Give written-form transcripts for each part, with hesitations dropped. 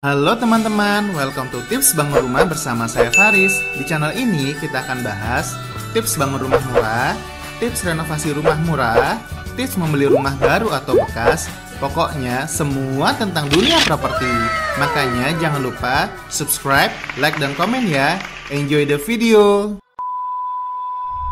Halo teman-teman, welcome to Tips Bangun Rumah bersama saya Faris. Di channel ini kita akan bahas tips bangun rumah murah, tips renovasi rumah murah, tips membeli rumah baru atau bekas, pokoknya semua tentang dunia properti. Makanya jangan lupa subscribe, like, dan komen ya. Enjoy the video!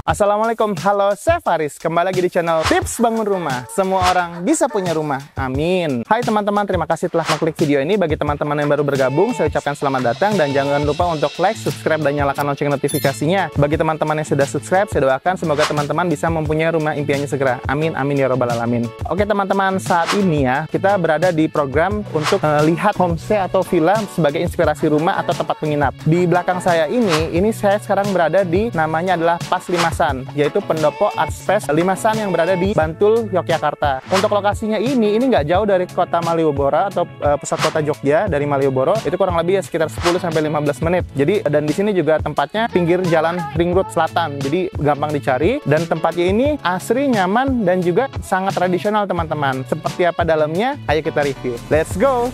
Assalamualaikum, halo, saya Faris. Kembali lagi di channel Tips Bangun Rumah. Semua orang bisa punya rumah, amin. Hai teman-teman, terima kasih telah mengklik video ini. Bagi teman-teman yang baru bergabung, saya ucapkan selamat datang. Dan jangan lupa untuk like, subscribe, dan nyalakan lonceng notifikasinya. Bagi teman-teman yang sudah subscribe, saya doakan semoga teman-teman bisa mempunyai rumah impiannya segera. Amin, amin ya robbal alamin. Oke teman-teman, saat ini ya, kita berada di program untuk lihat homestay atau villa sebagai inspirasi rumah atau tempat menginap. Di belakang saya ini saya sekarang berada di, namanya adalah Pas Limasan, yaitu pendopo Art Space Limasan yang berada di Bantul, Yogyakarta. Untuk lokasinya ini nggak jauh dari kota Malioboro atau pusat kota Jogja. Dari Malioboro itu kurang lebih ya sekitar 10-15 menit. Jadi dan di sini juga tempatnya pinggir jalan Ring Road Selatan, jadi gampang dicari. Dan tempatnya ini asri, nyaman, dan juga sangat tradisional teman-teman. Seperti apa dalamnya? Ayo kita review. Let's go!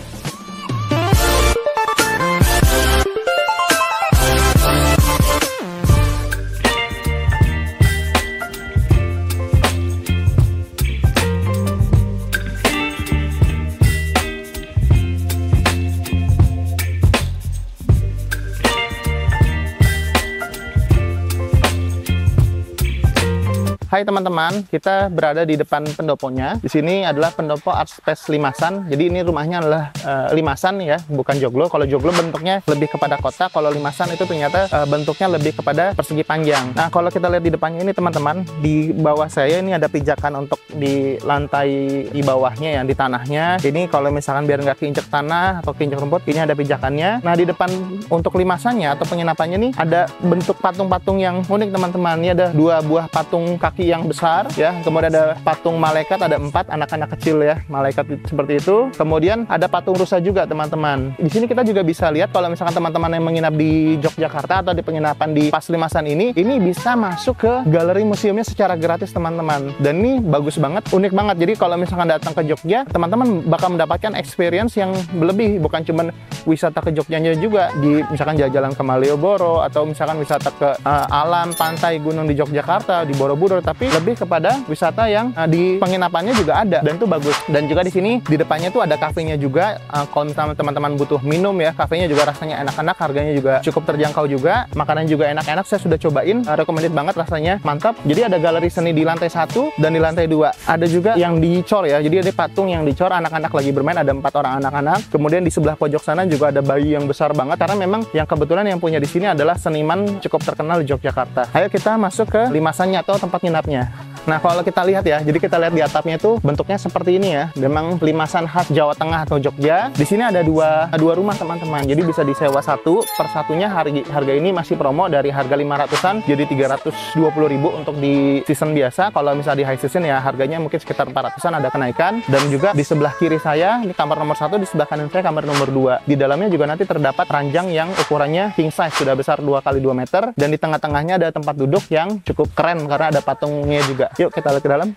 Hai teman-teman, kita berada di depan pendoponya. Di sini adalah pendopo Art Space Limasan. Jadi ini rumahnya adalah limasan ya, bukan joglo. Kalau joglo bentuknya lebih kepada kotak, kalau limasan itu ternyata bentuknya lebih kepada persegi panjang. Nah, kalau kita lihat di depannya ini teman-teman, di bawah saya ini ada pijakan untuk di lantai di bawahnya ya, di tanahnya. Ini kalau misalkan biar nggak keinjek tanah atau keinjek rumput, ini ada pijakannya. Nah, di depan untuk limasannya atau penginapannya nih ada bentuk patung-patung yang unik teman-teman. Ini ada dua buah patung kaki yang besar ya, kemudian ada patung malaikat, ada 4 anak-anak kecil ya, malaikat seperti itu. Kemudian ada patung rusa juga teman-teman. Di sini kita juga bisa lihat kalau misalkan teman-teman yang menginap di Yogyakarta atau di penginapan di Pas Limasan ini bisa masuk ke galeri museumnya secara gratis teman-teman. Dan ini bagus banget, unik banget. Jadi kalau misalkan datang ke Jogja, teman-teman bakal mendapatkan experience yang lebih, bukan cuman wisata ke Jogjanya juga, di misalkan jalan-jalan ke Malioboro atau misalkan wisata ke alam, pantai, gunung di Yogyakarta, di Borobudur, tapi lebih kepada wisata yang di penginapannya juga ada, dan itu bagus. Dan juga di sini di depannya tuh ada kafenya juga. Kalau misalnya teman-teman butuh minum ya, kafenya juga rasanya enak-enak, harganya juga cukup terjangkau juga, makanan juga enak-enak. Saya sudah cobain, recommended banget, rasanya mantap. Jadi ada galeri seni di lantai 1 dan di lantai 2. Ada juga yang dicor ya, jadi ada patung yang dicor, anak-anak lagi bermain, ada 4 orang anak-anak. Kemudian di sebelah pojok sana juga ada bayi yang besar banget, karena memang yang kebetulan yang punya di sini adalah seniman cukup terkenal di Yogyakarta. Ayo kita masuk ke limasannya atau tempat nginapnya. Nah, kalau kita lihat ya, jadi kita lihat di atapnya itu bentuknya seperti ini ya. Memang limasan khas Jawa Tengah atau Jogja. Di sini ada dua rumah teman-teman. Jadi bisa disewa satu per satunya. Harga ini masih promo dari harga 500-an jadi 320.000 untuk di season biasa. Kalau misalnya di high season ya harganya mungkin sekitar 400-an, ada kenaikan. Dan juga di sebelah kiri saya ini kamar nomor 1, di sebelah kanan saya kamar nomor 2. Di dalamnya juga nanti terdapat ranjang yang ukurannya king size, sudah besar 2x2 meter, dan di tengah-tengahnya ada tempat duduk yang cukup keren karena ada patungnya juga. Yuk kita lihat ke dalam.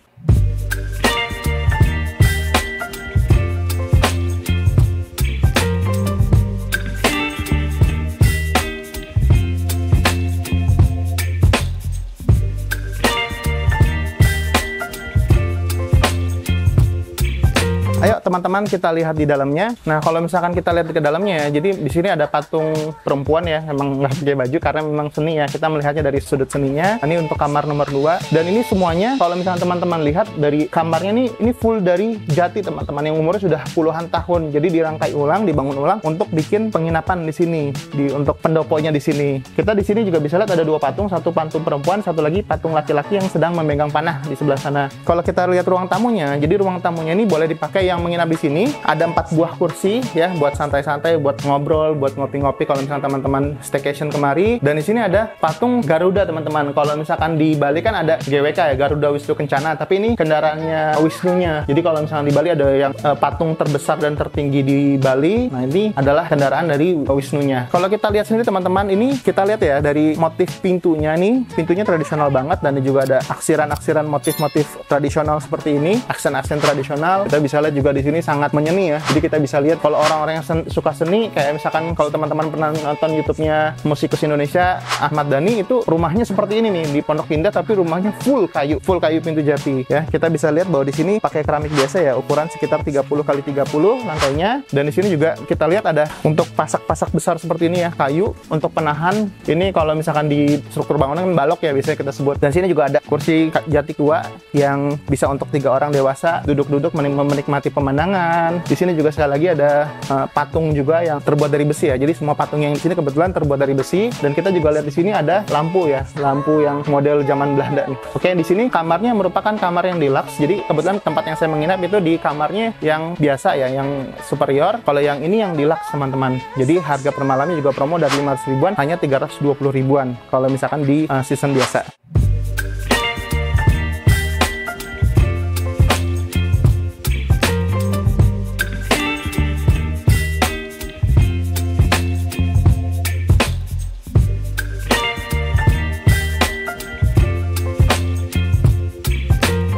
Ayo teman-teman kita lihat di dalamnya. Nah, kalau misalkan kita lihat ke dalamnya ya, jadi di sini ada patung perempuan ya, emang nggak pakai baju karena memang seni ya, kita melihatnya dari sudut seninya. Ini untuk kamar nomor 2, dan ini semuanya kalau misalkan teman-teman lihat dari kamarnya nih, ini full dari jati teman-teman, yang umurnya sudah puluhan tahun. Jadi dirangkai ulang, dibangun ulang untuk bikin penginapan di sini, untuk pendoponya di sini. Kita di sini juga bisa lihat ada 2 patung, satu patung perempuan, satu lagi patung laki-laki yang sedang memegang panah di sebelah sana. Kalau kita lihat ruang tamunya, jadi ruang tamunya ini boleh dipakai yang menginap di sini. Ada 4 buah kursi ya, buat santai-santai, buat ngobrol, buat ngopi-ngopi kalau misalkan teman-teman staycation kemari. Dan di sini ada patung Garuda teman-teman. Kalau misalkan di Bali kan ada GWK ya, Garuda Wisnu Kencana, tapi ini kendaraannya Wisnunya. Jadi kalau misalkan di Bali ada yang patung terbesar dan tertinggi di Bali. Nah, ini adalah kendaraan dari Wisnunya. Kalau kita lihat sendiri teman-teman, ini kita lihat ya dari motif pintunya nih, pintunya tradisional banget, dan juga ada aksiran-aksiran motif-motif tradisional seperti ini, aksen-aksen tradisional. Kita bisa lihat juga di sini sini sangat menyeni ya. Jadi kita bisa lihat kalau orang-orang yang suka seni, kayak misalkan kalau teman-teman pernah nonton YouTube-nya musikus Indonesia Ahmad Dhani, itu rumahnya seperti ini nih di Pondok Indah, tapi rumahnya full kayu pintu jati ya. Kita bisa lihat bahwa di sini pakai keramik biasa ya, ukuran sekitar 30 x 30 lantainya. Dan di sini juga kita lihat ada untuk pasak-pasak besar seperti ini ya, kayu untuk penahan. Ini kalau misalkan di struktur bangunan kan balok ya biasanya kita sebut. Dan sini juga ada kursi jati tua yang bisa untuk 3 orang dewasa duduk-duduk menikmati pemandangan. Di sini juga sekali lagi ada patung juga yang terbuat dari besi ya. Jadi semua patung yang di sini kebetulan terbuat dari besi. Dan kita juga lihat di sini ada lampu ya, lampu yang model zaman Belanda nih. Oke, di sini kamarnya merupakan kamar yang deluxe. Jadi kebetulan tempat yang saya menginap itu di kamarnya yang biasa ya, yang superior. Kalau yang ini yang deluxe teman-teman. Jadi harga per malamnya juga promo dari 500 ribuan hanya 320 ribuan kalau misalkan di season biasa.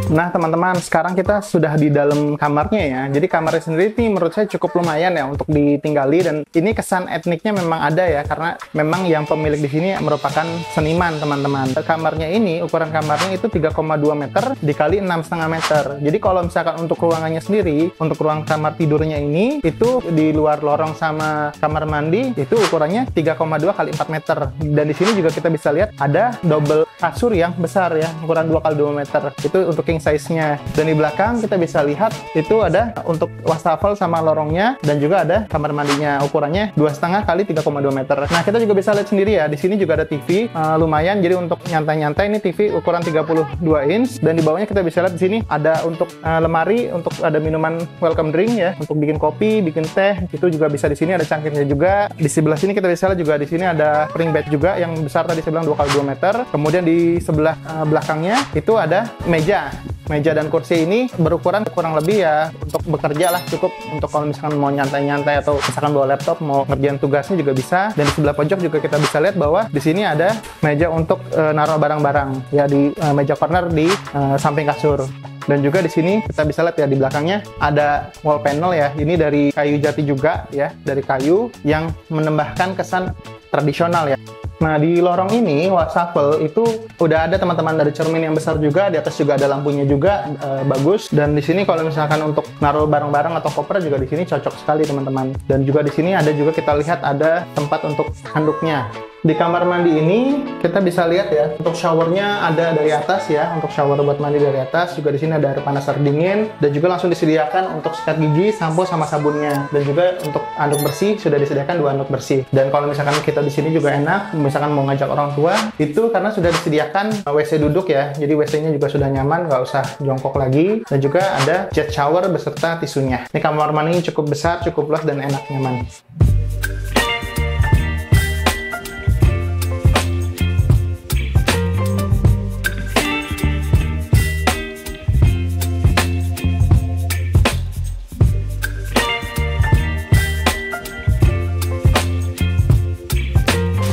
Nah teman-teman, sekarang kita sudah di dalam kamarnya ya. Jadi kamarnya sendiri ini menurut saya cukup lumayan ya untuk ditinggali, dan ini kesan etniknya memang ada ya, karena memang yang pemilik di sini merupakan seniman teman-teman. Kamarnya ini, ukuran kamarnya itu 3,2 meter dikali 6,5 meter. Jadi kalau misalkan untuk ruangannya sendiri, untuk ruang kamar tidurnya ini, itu di luar lorong sama kamar mandi, itu ukurannya 3,2 kali 4 meter. Dan di sini juga kita bisa lihat ada double kasur yang besar ya, ukuran 2 kali 2 meter. Itu untuk king size-nya. Dan di belakang kita bisa lihat itu ada untuk wastafel sama lorongnya, dan juga ada kamar mandinya, ukurannya 2,5 kali 3,2 meter. Nah, kita juga bisa lihat sendiri ya, di sini juga ada TV lumayan, jadi untuk nyantai-nyantai. Ini TV ukuran 32 inch, dan di bawahnya kita bisa lihat di sini ada untuk lemari untuk ada minuman welcome drink ya, untuk bikin kopi, bikin teh, itu juga bisa. Di sini ada cangkirnya juga. Di sebelah sini kita bisa lihat juga di sini ada spring bed juga yang besar, tadi saya bilang 2 kali 2 meter. Kemudian di sebelah belakangnya itu ada meja dan kursi. Ini berukuran kurang lebih ya untuk bekerja lah, cukup untuk kalau misalkan mau nyantai-nyantai atau misalkan bawa laptop mau ngerjain tugasnya juga bisa. Dan di sebelah pojok juga kita bisa lihat bahwa di sini ada meja untuk naruh barang-barang ya, di meja corner di samping kasur. Dan juga di sini kita bisa lihat ya, di belakangnya ada wall panel ya. Ini dari kayu jati juga ya, dari kayu yang menambahkan kesan tradisional ya. Nah, di lorong ini wastafel itu udah ada teman-teman dari cermin yang besar juga, di atas juga ada lampunya juga bagus. Dan di sini kalau misalkan untuk naruh barang-barang atau koper juga di sini cocok sekali teman-teman. Dan juga di sini ada juga, kita lihat ada tempat untuk handuknya. Di kamar mandi ini kita bisa lihat ya, untuk showernya ada dari atas ya, untuk shower buat mandi dari atas. Juga di sini ada air panas air dingin, dan juga langsung disediakan untuk sikat gigi, sampo sama sabunnya. Dan juga untuk anduk bersih sudah disediakan 2 anduk bersih. Dan kalau misalkan kita di sini juga enak, misalkan mau ngajak orang tua, itu karena sudah disediakan WC duduk ya. Jadi WC-nya juga sudah nyaman, nggak usah jongkok lagi. Dan juga ada jet shower beserta tisunya. Ini kamar mandinya cukup besar, cukup luas, dan enak nyaman.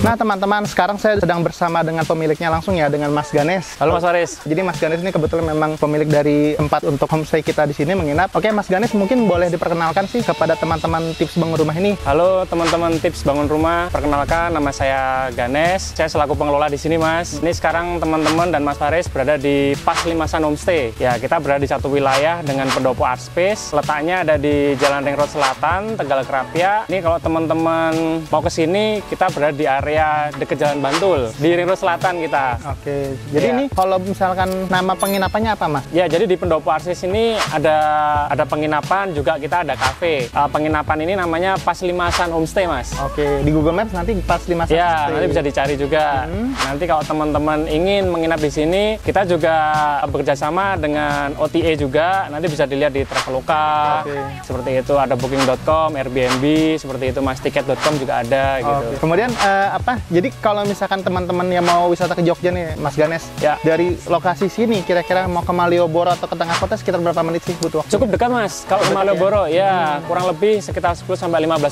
Nah teman-teman, sekarang saya sedang bersama dengan pemiliknya langsung ya, dengan Mas Ganes. Halo Mas Faris. Jadi Mas Ganes ini kebetulan memang pemilik dari tempat untuk homestay kita di sini menginap. Oke Mas Ganes, mungkin boleh diperkenalkan sih kepada teman-teman tips bangun rumah ini. Halo teman-teman tips bangun rumah. Perkenalkan, nama saya Ganes. Saya selaku pengelola di sini Mas. Ini sekarang teman-teman dan Mas Faris berada di Pas Limasan Homestay. Ya, kita berada di satu wilayah dengan pendopo art space. Letaknya ada di Jalan Ring Road Selatan, Tegal Krapia. Ini kalau teman-teman mau ke sini, kita berada di area dekat Jalan Bantul, di Ring Road Selatan kita. Oke, jadi ini kalau misalkan nama penginapannya apa Mas? Ya, jadi di pendopo art space ini ada penginapan, juga kita ada cafe. Penginapan ini namanya Pas Limasan Homestay Mas. Oke, di Google Maps nanti Pas Limasan ya, Homestay. nanti bisa dicari juga. Nanti kalau teman-teman ingin menginap di sini, kita juga bekerja sama dengan OTA juga. Nanti bisa dilihat di Traveloka. Seperti itu, ada booking.com, Airbnb, seperti itu Mas. Tiket.com juga ada gitu. Kemudian apa? Jadi kalau misalkan teman-teman yang mau wisata ke Jogja nih, Mas Ganes, Ya. dari lokasi sini kira-kira mau ke Malioboro atau ke tengah kota sekitar berapa menit sih butuh waktu? Cukup dekat Mas, kalau ke Malioboro ya kurang lebih sekitar 10-15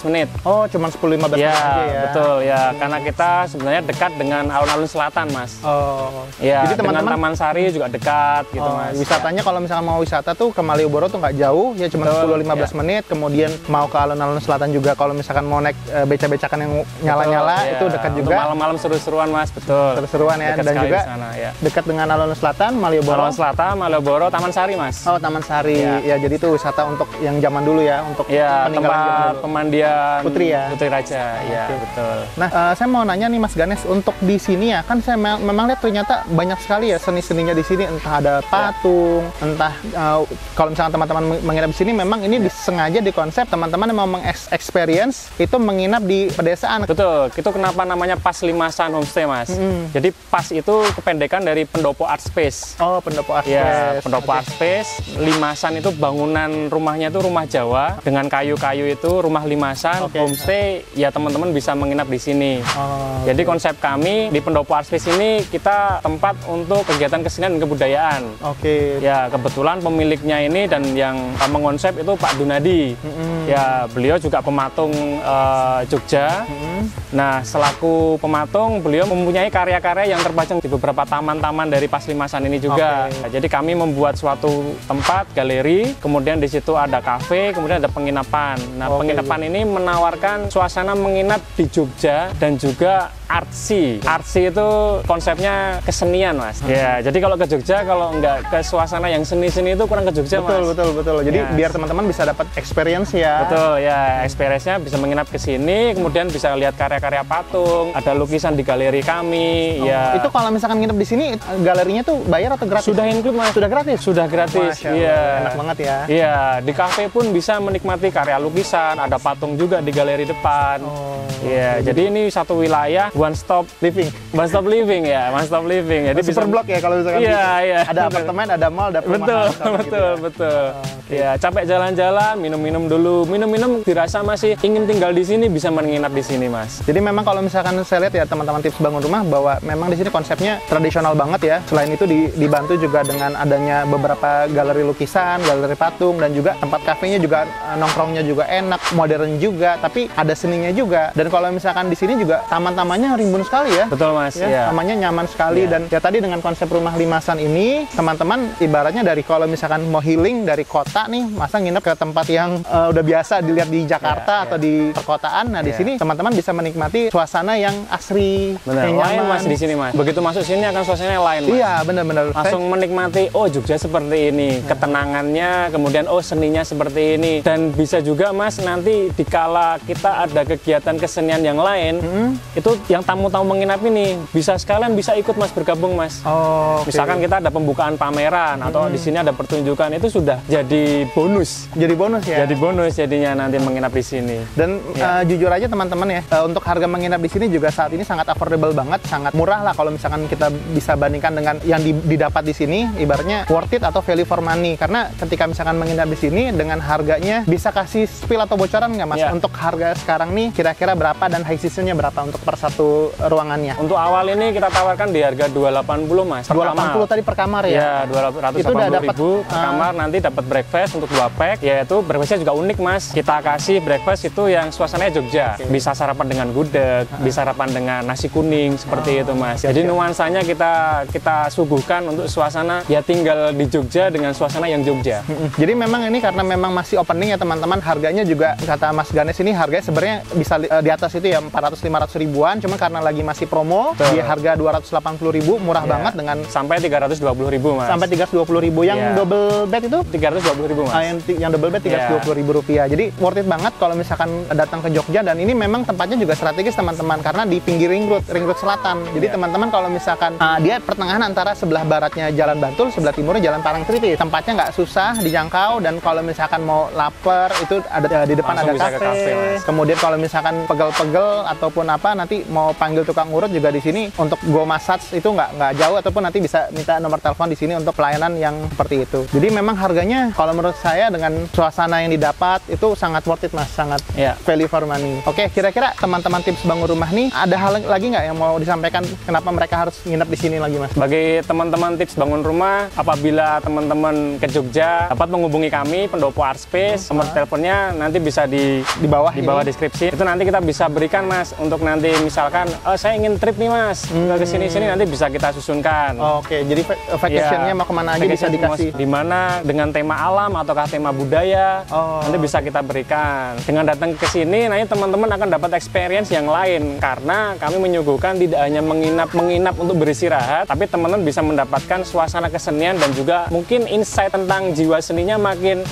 menit. Oh, cuma 10-15 menit Ya, aja ya. betul ya, karena kita sebenarnya dekat dengan alun-alun selatan Mas. Oh. Ya, Jadi dengan teman-teman Taman Sari juga dekat gitu Mas. wisatanya kalau misalnya mau wisata tuh ke Malioboro tuh nggak jauh, ya cuma Betul, 10-15 menit. Kemudian mau ke alun-alun selatan juga kalau misalkan mau naik beca-becakan yang nyala-nyala Betul, itu ya. dekat Untuk juga. malam-malam seru-seruan Mas, betul. Seru-seruan ya, Dekat dan sekali juga di sana, ya. dekat dengan alun-alun selatan Malioboro. Alun Selatan, Malioboro, Taman Sari Mas. Oh, Taman Sari. Ya. Ya, jadi itu wisata untuk yang zaman dulu ya, untuk Ya, peninggalan zaman tempat dulu. pemandian Putri ya? Putri Raja, ya Oke. betul. Nah, saya mau nanya nih Mas Ganes, untuk di sini ya, kan saya memang lihat ternyata banyak sekali ya seni-seninya di sini, entah ada patung, entah kalau misalnya teman-teman menginap di sini, memang ini disengaja dikonsep teman-teman yang mau mengexperience itu menginap di pedesaan. Betul, itu kenapa namanya Pas Limasan Homestay Mas. Jadi Pas itu kependekan dari Pendopo Art Space. Oh, pendopo Art Ya, Space. Pendopo Oke. Art Space, Limasan itu bangunan rumahnya itu rumah Jawa dengan kayu-kayu itu rumah limasan, Oke. homestay, ya teman-teman bisa menginap di sini. Oh, Jadi konsep kami di Pendopo Art Space ini kita tempat untuk kegiatan kesenian dan kebudayaan. oke. Ya, kebetulan pemiliknya ini dan yang mengonsep itu Pak Dunadi. Ya, beliau juga pematung Jogja. Nah, selaku pematung, beliau mempunyai karya-karya yang terpajang di beberapa taman-taman dari Pas Limasan ini juga. Oke. Nah, jadi kami membuat suatu tempat, galeri, kemudian di situ ada kafe, kemudian ada penginapan. Nah, Oke. penginapan ini menawarkan suasana menginap di Jogja dan juga artsy. Artsy itu konsepnya kesenian, Mas. Ya, jadi kalau ke Jogja, kalau nggak ke suasana yang seni-seni itu kurang ke Jogja, Betul, Mas. betul. Jadi Yes. biar teman-teman bisa dapat experience ya. Betul ya, experience-nya bisa menginap ke sini, kemudian bisa lihat karya-karya patung, ada lukisan di galeri kami, ya. Itu kalau misalkan nginep di sini, galerinya tuh bayar atau gratis? Sudah include Mas. Sudah gratis? Sudah gratis. Masya Allah, Iya. enak banget ya. Iya, di kafe pun bisa menikmati karya lukisan, ada patung juga di galeri depan. Oh, Iya, jadi ini satu wilayah one stop living. living ya, one stop living. Jadi Super blok ya kalau misalkan. Iya, iya. Ada apartemen, ada mall, ada perumahan. Betul, misalkan gitu betul, ya. betul. oke. Ya, capek jalan-jalan, minum-minum dulu. Minum-minum dirasa masih ingin tinggal di sini, bisa menginap di sini, Mas. Jadi memang kalau misalkan saya lihat ya teman-teman tips bangun rumah bahwa memang di sini konsepnya tradisional banget ya. Selain itu dibantu juga dengan adanya beberapa galeri lukisan, galeri patung, dan juga tempat kafenya juga nongkrongnya juga enak, modern juga, tapi ada seninya juga. Dan kalau misalkan di sini juga taman-tamannya rimbun sekali ya. Betul, Mas. Ya, Ya. tamannya nyaman sekali. Ya. Dan ya tadi dengan konsep rumah limasan ini, teman-teman ibaratnya dari kalau misalkan mau healing dari kota nih, masa nginep ke tempat yang udah biasa dilihat di Jakarta Ya, atau di perkotaan. Nah, di Ya. sini teman-teman bisa menikmati suasana yang asri, Benar, yang lain nyaman. Mas di sini, Mas. Begitu masuk sini akan suasananya lain, Mas. Iya, benar-benar. Langsung menikmati, oh Jogja seperti ini, ketenangannya, kemudian oh seninya seperti ini. Dan bisa juga Mas, nanti dikala kita ada kegiatan kesenian yang lain, itu yang tamu-tamu menginap ini, bisa sekalian bisa ikut Mas bergabung Mas. Oh, oke. Misalkan kita ada pembukaan pameran, atau di sini ada pertunjukan, itu sudah jadi bonus. jadi bonus ya. Jadi bonus jadinya nanti menginap di sini. Dan Ya. jujur aja teman-teman ya, untuk harga menginap di sini juga saat ini sangat affordable banget, sangat murah lah kalau misalkan kita bisa bandingkan dengan yang didapat di sini, ibaratnya worth it atau value for money. Karena ketika misalkan menginap di sini dengan harganya, bisa kasih spill atau bocoran nggak Mas? Ya. Untuk harga sekarang nih kira-kira berapa dan high seasonnya berapa untuk per satu ruangannya? Untuk awal ini kita tawarkan di harga 280 Mas. per 280 kamar. tadi per kamar ya? Ya, 280 Itu udah dapat, ribu per kamar, nanti dapat breakfast untuk 2 pack, yaitu breakfastnya juga unik Mas. Kita kasih breakfast itu yang suasananya Jogja. Bisa sarapan dengan gudeg, bisa sarapan dengan nasi kuning, seperti itu Mas. Jadi nuansanya kita suguhkan untuk suasana ya tinggal di Jogja dengan suasana yang Jogja. Jadi memang ini karena memang masih opening ya teman-teman, harganya juga kata Mas Ganes ini harganya sebenarnya bisa di atas itu ya 400-500 ribuan, cuma karena lagi masih promo Betul. di harga 280 ribu, murah Ya. banget dengan Sampai 320 ribu Mas. sampai 320 ribu. Yang Ya. double bed itu 320 ribu Mas. yang double bed 320 ribu rupiah. Jadi worth it banget kalau misalkan datang ke Jogja, dan ini memang tempatnya juga strategis teman-teman karena di pinggir ring road selatan. Jadi Ya. teman-teman kalau misalkan dia pertengahan antara sebelah baratnya Jalan Bantul, sebelah timurnya Jalan Parangtritis. Tempatnya nggak susah dijangkau, dan kalau misalkan mau lapar itu ada di depan Langsung ada bisa ke kafe. kafe, Mas. Kemudian kalau misalkan pegel-pegel ataupun apa nanti mau panggil tukang urut juga di sini untuk go massage itu nggak jauh, ataupun nanti bisa minta nomor telepon di sini untuk pelayanan yang seperti itu. Jadi memang harganya kalau menurut saya dengan suasana yang didapat itu sangat worth it Mas, sangat Ya. value for money. Oke, kira-kira teman-teman tips bangun rumah rumah nih, ada hal lagi nggak yang mau disampaikan kenapa mereka harus nginep di sini lagi, Mas? Bagi teman-teman tips bangun rumah, apabila teman-teman ke Jogja dapat menghubungi kami Pendopo Art Space. Nomor teleponnya nanti bisa di bawah deskripsi. Itu nanti kita bisa berikan, Mas, untuk nanti misalkan saya ingin trip nih, Mas, ke sini nanti bisa kita susunkan. Oke, jadi vacationnya mau kemana aja bisa dikasih. Di mana dengan tema alam ataukah tema budaya, nanti bisa kita berikan. Dengan datang ke sini, nanti teman-teman akan dapat experience yang lain karena kami menyuguhkan tidak hanya menginap untuk beristirahat, tapi teman-teman bisa mendapatkan suasana kesenian dan juga mungkin insight tentang jiwa seninya makin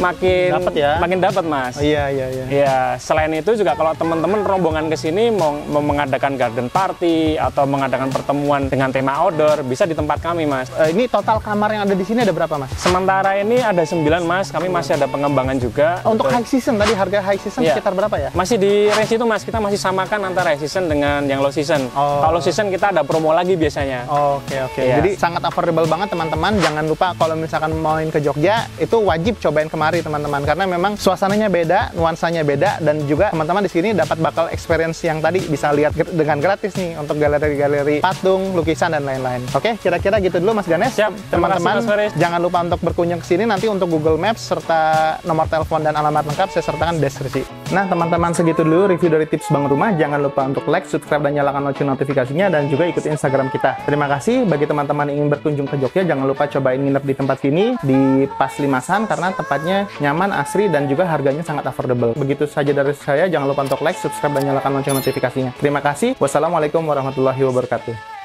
dapat ya. Makin dapat, Mas. Iya. Ya, selain itu juga kalau teman-teman rombongan ke sini mau mengadakan garden party atau mengadakan pertemuan dengan tema outdoor, bisa di tempat kami, Mas. Ini total kamar yang ada di sini ada berapa, Mas? Sementara ini ada 9, Mas. Kami masih ada pengembangan juga. Untuk high season tadi harga high season sekitar berapa ya? Masih di range itu, Mas. Kita masih samakan antara high season dengan yang low season. Kalau low season kita ada promo lagi biasanya. Oke. Jadi sangat affordable banget, teman-teman. Jangan lupa kalau misalkan main ke Jogja itu wajib cobain kemari, teman-teman, karena memang suasananya beda, nuansanya beda, dan juga teman-teman di sini dapat bakal experience yang tadi bisa lihat dengan gratis nih untuk galeri-galeri patung, lukisan dan lain-lain. Oke, kira-kira gitu dulu, Mas Ganes. Siap. Teman-teman, jangan lupa untuk berkunjung ke sini. Nanti untuk Google Maps serta nomor telepon dan alamat lengkap saya sertakan di deskripsi. Nah, teman-teman, segitu dulu review dari tips bangun rumah. Jangan lupa untuk like, subscribe, dan nyalakan lonceng notifikasinya, dan juga ikuti Instagram kita. Terima kasih. Bagi teman-teman yang ingin berkunjung ke Jogja, jangan lupa cobain nginep di tempat sini di Pas Limasan karena tempatnya nyaman, asri, dan juga harganya sangat affordable. Begitu saja dari saya. Jangan lupa untuk like, subscribe, dan nyalakan lonceng notifikasinya. Terima kasih. Wassalamualaikum warahmatullahi wabarakatuh.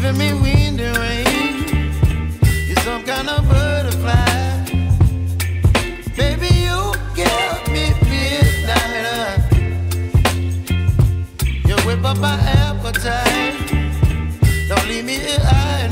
Me wind and rain, you're some kind of butterfly. Baby, you give me midnight. You whip up my appetite. Don't leave me here.